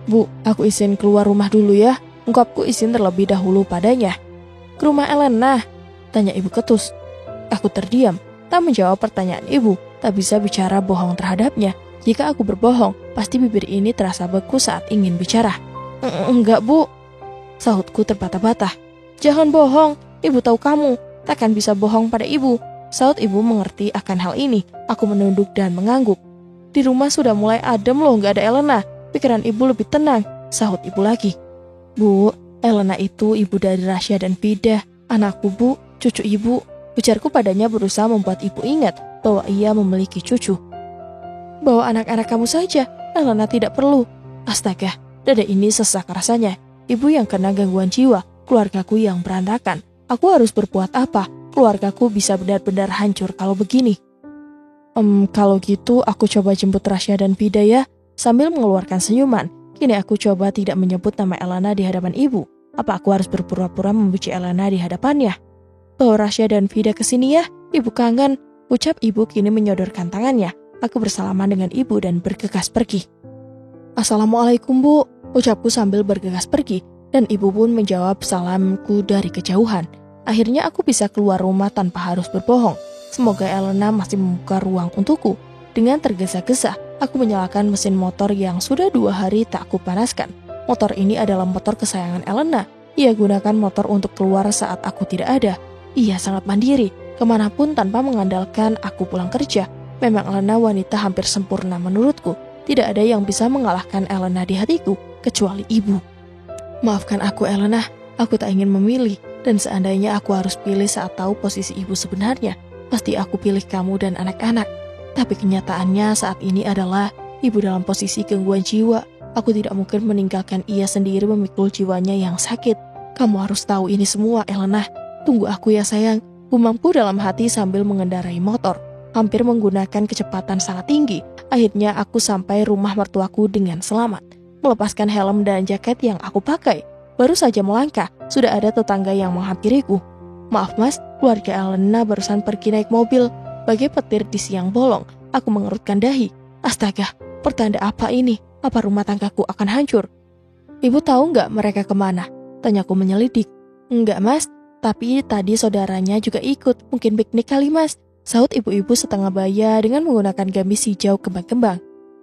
Bu, aku izin keluar rumah dulu ya. Ungkapku izin terlebih dahulu padanya. Ke rumah Elena? Tanya ibu ketus. Aku terdiam, tak menjawab pertanyaan ibu, tak bisa bicara bohong terhadapnya. Jika aku berbohong, pasti bibir ini terasa beku saat ingin bicara. Enggak bu, sahutku terbata-bata. Jangan bohong, ibu tahu kamu, takkan bisa bohong pada ibu. Saat ibu mengerti akan hal ini, aku menunduk dan mengangguk. Di rumah sudah mulai adem loh, gak ada Elena. Pikiran ibu lebih tenang, sahut ibu lagi. Bu, Elena itu ibu dari Rasya dan Vida, anakku bu, cucu ibu. Ujarku padanya berusaha membuat ibu ingat bahwa ia memiliki cucu. Bawa anak-anak kamu saja, Elena tidak perlu. Astaga, dada ini sesak rasanya. Ibu yang kena gangguan jiwa, keluargaku yang berantakan. Aku harus berbuat apa? Keluargaku bisa benar-benar hancur kalau begini. Kalau gitu aku coba jemput Rasya dan Vida ya. Sambil mengeluarkan senyuman, kini aku coba tidak menyebut nama Elena di hadapan ibu. Apa aku harus berpura-pura membenci Elena di hadapannya? Bawa Rasya dan Vida kesini ya, ibu kangen. Ucap ibu kini menyodorkan tangannya. Aku bersalaman dengan ibu dan bergegas pergi. Assalamualaikum bu, ucapku sambil bergegas pergi. Dan ibu pun menjawab salamku dari kejauhan. Akhirnya aku bisa keluar rumah tanpa harus berbohong. Semoga Elena masih membuka ruang untukku. Dengan tergesa-gesa, aku menyalakan mesin motor yang sudah 2 hari tak aku panaskan. Motor ini adalah motor kesayangan Elena. Ia gunakan motor untuk keluar saat aku tidak ada. Ia sangat mandiri, kemanapun tanpa mengandalkan aku pulang kerja. Memang Elena wanita hampir sempurna menurutku. Tidak ada yang bisa mengalahkan Elena di hatiku, kecuali ibu. Maafkan aku Elena, aku tak ingin memilih. Dan seandainya aku harus pilih saat tahu posisi ibu sebenarnya, pasti aku pilih kamu dan anak-anak. Tapi kenyataannya saat ini adalah ibu dalam posisi gangguan jiwa. Aku tidak mungkin meninggalkan ia sendiri memikul jiwanya yang sakit. Kamu harus tahu ini semua, Elena. Tunggu aku ya sayang, gumamku dalam hati sambil mengendarai motor. Hampir menggunakan kecepatan sangat tinggi. Akhirnya aku sampai rumah mertuaku dengan selamat. Melepaskan helm dan jaket yang aku pakai. Baru saja melangkah, sudah ada tetangga yang menghampiriku. Maaf mas, keluarga Elena barusan pergi naik mobil. Bagai petir di siang bolong, aku mengerutkan dahi. Astaga, pertanda apa ini? Apa rumah tanggaku akan hancur? Ibu tahu nggak mereka kemana? Tanyaku menyelidik. Enggak mas, tapi tadi saudaranya juga ikut. Mungkin piknik kali mas. Saut ibu-ibu setengah baya dengan menggunakan gamis hijau kembang-kembang.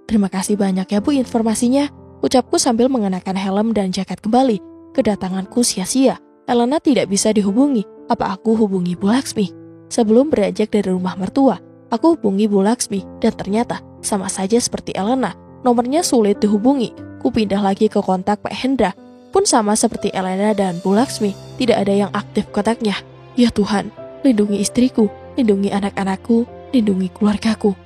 Terima kasih banyak ya bu informasinya. Ucapku sambil mengenakan helm dan jaket kembali. Kedatanganku sia-sia. Elena tidak bisa dihubungi. Apa aku hubungi Bu Laksmi? Sebelum beranjak dari rumah mertua, aku hubungi Bu Laksmi dan ternyata sama saja seperti Elena. Nomornya sulit dihubungi. Ku pindah lagi ke kontak Pak Hendra. Pun sama seperti Elena dan Bu Laksmi, tidak ada yang aktif kontaknya. Ya Tuhan, lindungi istriku, lindungi anak-anakku, lindungi keluargaku.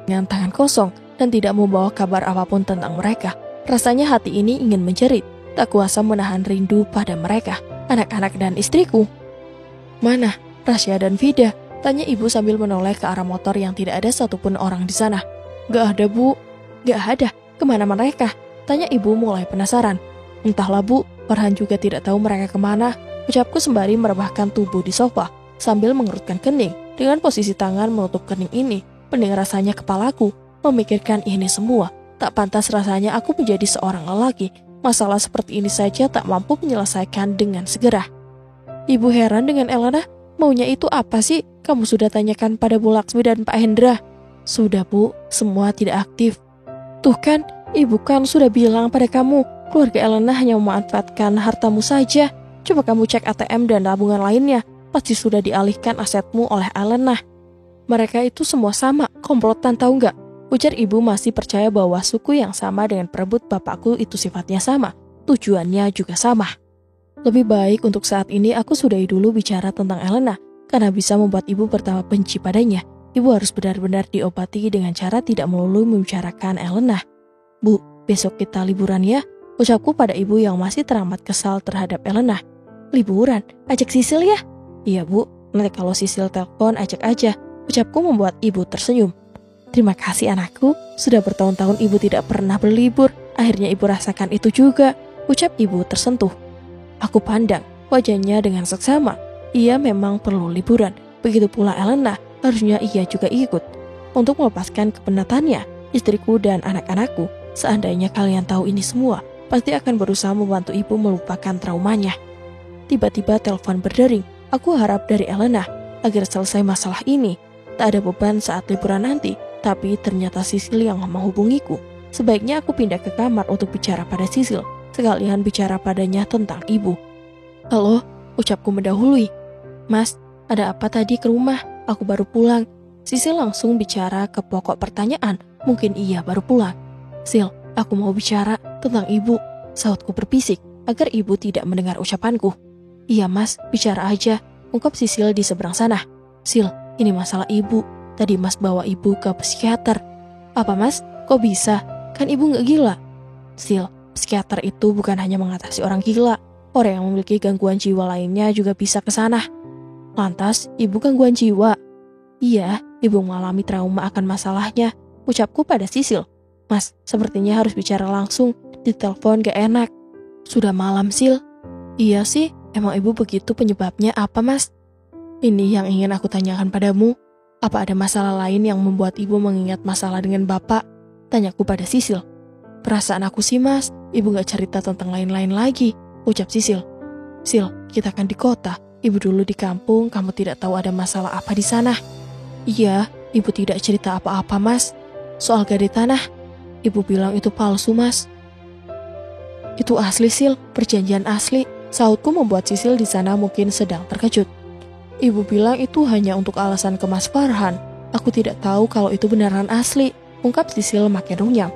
Dengan tangan kosong dan tidak membawa kabar apapun tentang mereka, rasanya hati ini ingin menjerit. Tak kuasa menahan rindu pada mereka, anak-anak dan istriku. Mana Rasya dan Vida? Tanya ibu sambil menoleh ke arah motor yang tidak ada satupun orang di sana. Gak ada bu. Gak ada. Kemana mereka? Tanya ibu mulai penasaran. Entahlah bu, Farhan juga tidak tahu mereka kemana. Ucapku sembari merebahkan tubuh di sofa sambil mengerutkan kening. Dengan posisi tangan menutup kening ini, pening rasanya kepalaku. Memikirkan ini semua, tak pantas rasanya aku menjadi seorang lelaki. Masalah seperti ini saja tak mampu menyelesaikan dengan segera. Ibu heran dengan Elena, maunya itu apa sih? Kamu sudah tanyakan pada Bu Laksmi dan Pak Hendra? Sudah bu, semua tidak aktif. Tuh kan, ibu kan sudah bilang pada kamu, keluarga Elena hanya memanfaatkan hartamu saja. Coba kamu cek ATM dan tabungan lainnya, pasti sudah dialihkan asetmu oleh Elena. Mereka itu semua sama, komplotan tahu nggak? Ujar ibu masih percaya bahwa suku yang sama dengan perebut bapakku itu sifatnya sama, tujuannya juga sama. Lebih baik untuk saat ini aku sudahi dulu bicara tentang Elena, karena bisa membuat ibu bertambah benci padanya. Ibu harus benar-benar diobati dengan cara tidak melulu membicarakan Elena. Bu, besok kita liburan ya, ucapku pada ibu yang masih teramat kesal terhadap Elena. Liburan? Ajak Sisil ya? Iya bu, nanti kalau Sisil telepon ajak aja, ucapku membuat ibu tersenyum. Terima kasih anakku, sudah bertahun-tahun ibu tidak pernah berlibur, akhirnya ibu rasakan itu juga, ucap ibu tersentuh. Aku pandang wajahnya dengan seksama, ia memang perlu liburan, begitu pula Elena, harusnya ia juga ikut. Untuk melepaskan kepenatannya, istriku dan anak-anakku, seandainya kalian tahu ini semua, pasti akan berusaha membantu ibu melupakan traumanya. Tiba-tiba telepon berdering, aku harap dari Elena, agar selesai masalah ini, tak ada beban saat liburan nanti. Tapi ternyata Sisil yang menghubungiku. Sebaiknya aku pindah ke kamar untuk bicara pada Sisil, sekalian bicara padanya tentang ibu. Halo, ucapku mendahului. Mas, ada apa tadi ke rumah? Aku baru pulang. Sisil langsung bicara ke pokok pertanyaan. Mungkin ia baru pulang. Sil, aku mau bicara tentang ibu. Sautku berbisik agar ibu tidak mendengar ucapanku. Iya mas, bicara aja, ungkap Sisil di seberang sana. Sil, ini masalah ibu. Tadi mas bawa ibu ke psikiater. Apa mas? Kok bisa? Kan ibu gak gila. Sil, psikiater itu bukan hanya mengatasi orang gila. Orang yang memiliki gangguan jiwa lainnya juga bisa ke sana. Lantas, ibu gangguan jiwa? Iya, ibu mengalami trauma akan masalahnya. Ucapku pada Sisil. Mas, sepertinya harus bicara langsung. Di telepon gak enak. Sudah malam Sil. Iya sih, emang ibu begitu penyebabnya apa mas? Ini yang ingin aku tanyakan padamu. Apa ada masalah lain yang membuat ibu mengingat masalah dengan bapak? Tanyaku pada Sisil. Perasaan aku sih mas, ibu gak cerita tentang lain-lain lagi, ucap Sisil. Sil, kita kan di kota. Ibu dulu di kampung, kamu tidak tahu ada masalah apa di sana. Iya, ibu tidak cerita apa-apa, Mas. Soal gade tanah, ibu bilang itu palsu, Mas. Itu asli, Sil, perjanjian asli. Sautku membuat Sisil di sana mungkin sedang terkejut. Ibu bilang itu hanya untuk alasan ke Mas Farhan. Aku tidak tahu kalau itu beneran asli, ungkap Sisil makin runyam.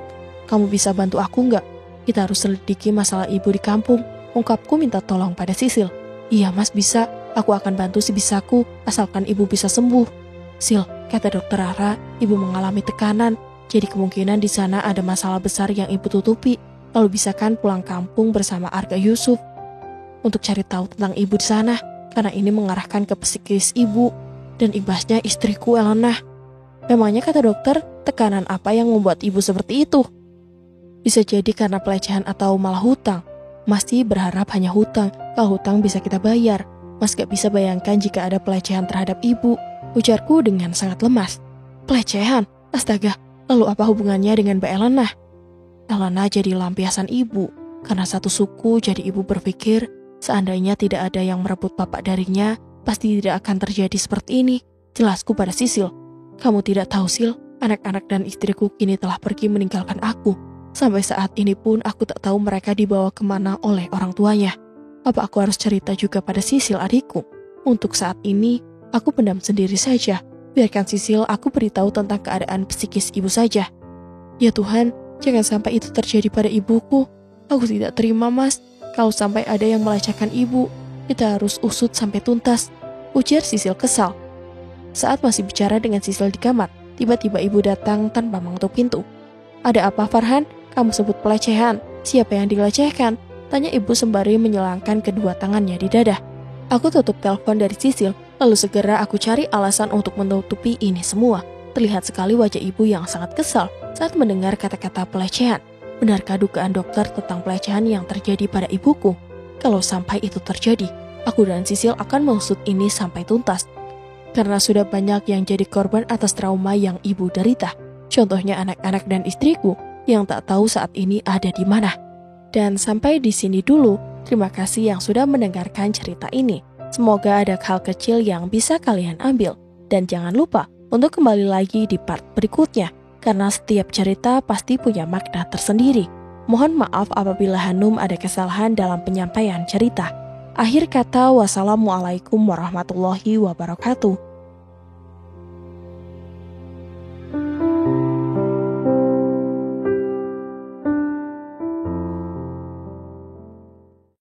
Kamu bisa bantu aku nggak? Kita harus selidiki masalah ibu di kampung. Ungkapku minta tolong pada Sisil. Iya Mas, bisa. Aku akan bantu sebisaku, asalkan ibu bisa sembuh. Sil, kata dokter Rara, ibu mengalami tekanan. Jadi kemungkinan di sana ada masalah besar yang ibu tutupi. Lalu bisa kan pulang kampung bersama Arga Yusuf untuk cari tahu tentang ibu di sana, karena ini mengarahkan ke psikis ibu dan imbasnya istriku Elena. Memangnya kata dokter, tekanan apa yang membuat ibu seperti itu? Bisa jadi karena pelecehan atau malah hutang. Mas sih berharap hanya hutang, kalau hutang bisa kita bayar. Mas gak bisa bayangkan jika ada pelecehan terhadap ibu, ujarku dengan sangat lemas. Pelecehan? Astaga, lalu apa hubungannya dengan Mbak Elena? Elena jadi lampiasan ibu, karena satu suku jadi ibu berpikir, seandainya tidak ada yang merebut bapak darinya, pasti tidak akan terjadi seperti ini. Jelasku pada Sisil. Kamu tidak tahu, Sil, anak-anak dan istriku kini telah pergi meninggalkan aku. Sampai saat ini pun aku tak tahu mereka dibawa kemana oleh orang tuanya. Apa aku harus cerita juga pada Sisil adikku? Untuk saat ini, aku pendam sendiri saja. Biarkan Sisil aku beritahu tentang keadaan psikis ibu saja. Ya Tuhan, jangan sampai itu terjadi pada ibuku. Aku tidak terima, Mas. Kalau sampai ada yang melecehkan ibu, kita harus usut sampai tuntas, ujar Sisil kesal. Saat masih bicara dengan Sisil di kamar, tiba-tiba ibu datang tanpa mengetuk pintu. Ada apa, Farhan? Kamu sebut pelecehan. Siapa yang dilecehkan? Tanya ibu sembari menyelangkan kedua tangannya di dada. Aku tutup telepon dari Sisil, lalu segera aku cari alasan untuk menutupi ini semua. Terlihat sekali wajah ibu yang sangat kesal saat mendengar kata-kata pelecehan. Benarkah dugaan dokter tentang pelecehan yang terjadi pada ibuku? Kalau sampai itu terjadi, aku dan Sisil akan mengusut ini sampai tuntas. Karena sudah banyak yang jadi korban atas trauma yang ibu derita. Contohnya anak-anak dan istriku yang tak tahu saat ini ada di mana. Dan sampai di sini dulu, terima kasih yang sudah mendengarkan cerita ini. Semoga ada hal kecil yang bisa kalian ambil. Dan jangan lupa untuk kembali lagi di part berikutnya, karena setiap cerita pasti punya makna tersendiri. Mohon maaf apabila Hanum ada kesalahan dalam penyampaian cerita. Akhir kata, wassalamualaikum warahmatullahi wabarakatuh.